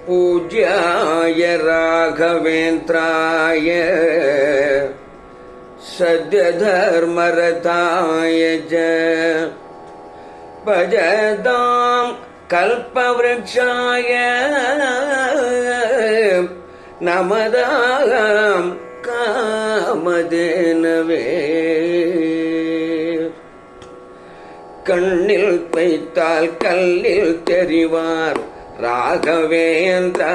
पूज्याय राघवेन्द्राय सद्यधर्मरताय च भजतां कल्पवृक्षाय नमतां कामधेनवे கண்ணில் வைத்தால் கல்லில் தெரிவார் ராகவேந்திரா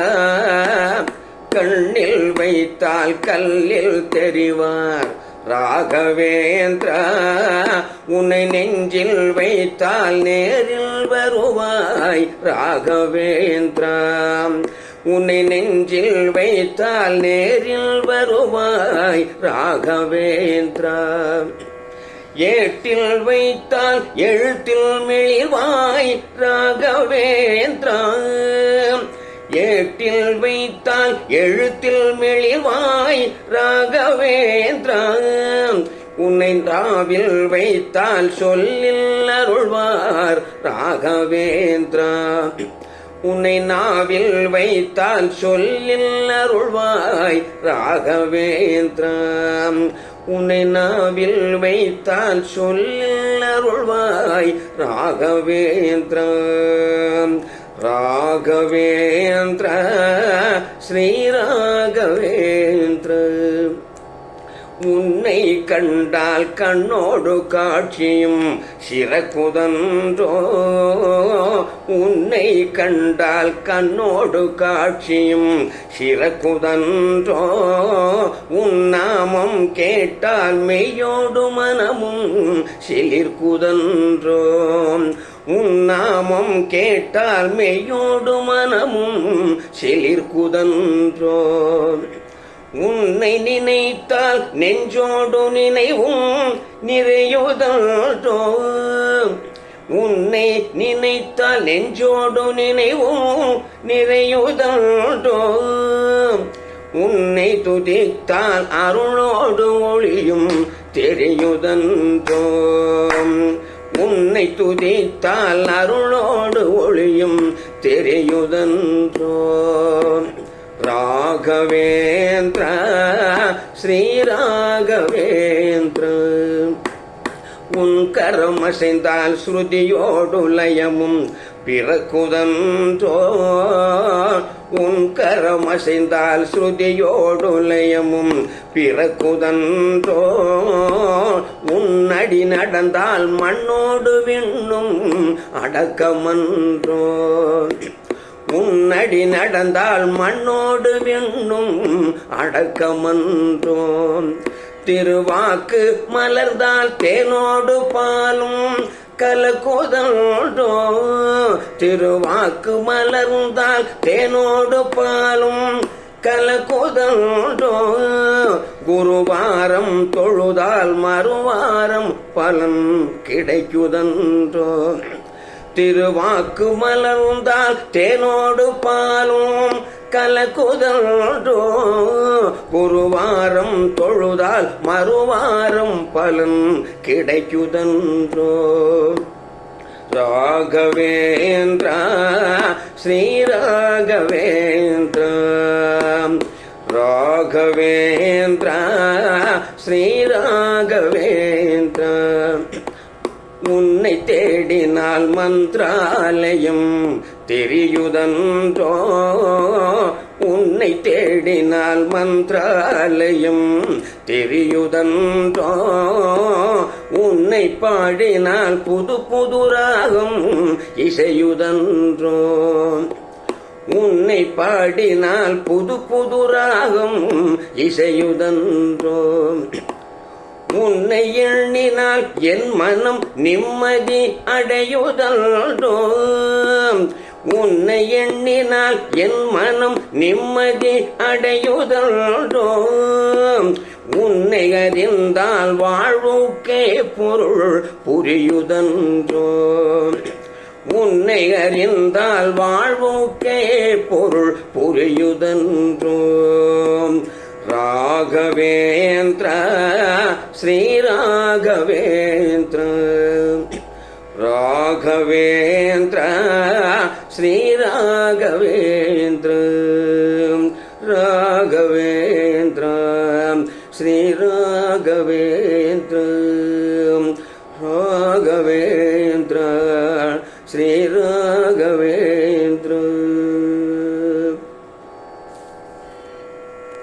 கண்ணில் வைத்தால் கல்லில் தெரிவார் ராகவேந்திரா உன்னை நெஞ்சில் வைத்தால் நேரில் வருவாய் ராகவேந்திரா உன்னை நெஞ்சில் வைத்தால் நேரில் வருவாய் ராகவேந்திரா ஏட்டில் வைத்தால் எழுத்தில் மெளிவாய் ராகவேந்திரா ஏட்டில் வைத்தால் எழுத்தில் மெளிவாய் ராகவேந்திரா உன்னை ராவில் வைத்தால் சொல்லில் அருள்வார் ராகவேந்திரா உன்னை நாவில் வைத்தால் சொல்லில் அருள்வாய் ராகவேந்திரா உன்னை நாவில் வைத்தால் சொல்லில் அருள்வாய் ராகவேந்திரா ராகவேந்திரா ஸ்ரீ ராகவேந்திரா உன்னை கண்டால் கண்ணோடு காட்சியும் சிறக்குதன்றோ உன்னை கண்டால் கண்ணோடு காட்சியும் சிறக்குதன்றோ உன் நாமம் கேட்டால் மெய்யோடு மனமும் சிலிர்க்குதன்றோ உன் நாமம் கேட்டால் மெய்யோடு மனமும் சிலிர்க்குதன்றோ உன்னை நினைத்தால் நெஞ்சோடு நினைவும் நிறையுதன்றோ உன்னை நினைத்தால் நெஞ்சோடு நினைவும் நிறையுதன்றோ உன்னை துதித்தால் அருளோடு ஒளியும் தெரியுதன்றோ உன்னை துதித்தால் அருளோடு ஒளியும் தெரியுதன்றோ ராகவேந்திரா ஸ்ரீ ராகவேந்திரா உன் கரம் அசைந்தால் ஸ்ருதியோடு லயமும் பிறக்குதன்றோ உன் கரம் அசைந்தால் ஸ்ருதியோடு லயமும் பிறக்குதன்றோ உன் அடி நடந்தால் மண்ணோடு விண்ணும் அடக்கமன்றோ உன்னடி நடந்தால் மண்ணோடு விண்ணும் அடக்கமன்றோ திருவாக்கு மலர்ந்தால் தேனோடு பாலும் கலக்குதன்றோ திருவாக்கு மலர்ந்தால் தேனோடு பாலும் கலக்குதன்றோ குருவாரம் தொழுதால் மறுவாரம் பலன் கிடைக்குதன்றோ திருவாக்கு மலர்ந்தால் தேனோடு பாலும் கலக்குதன்றோ குருவாரம் தொழுதால் மறுவாரம் பலன் கிடைக்குதன்றோ ராகவேந்திரா ஸ்ரீ ராகவேந்திரா ராகவேந்திரா ஸ்ரீ ராகவேந்திரா உன்னை தேடினால் மந்திராலயம் தெரியுதன்றோ உன்னை தேடினால் மந்திராலயம் தெரியுதன்றோ உன்னை பாடினால் புது புது ராகம் இசையுதன்றோ உன்னை பாடினால் புது புது ராகம் இசையுதன்றோ உன்னை எண்ணினால் என் மனம் நிம்மதி அடையுதன்றோ உன்னை எண்ணினால் என் மனம் நிம்மதி அடையுதன்றோ உன்னை அறிந்தால் வாழ்வுக்கே பொருள் புரியுதன்றோ உன்னை அறிந்தால் வாழ்வுக்கே பொருள் புரியுதன்றோ ராகவேந்திரா ஸ்ரீ ராகவேந்திரா ராகவேந்திரா ஸ்ரீ ராகவேந்திர ராகவேந்திர ஸ்ரீ ராகவேந்திர ராகவேந்திர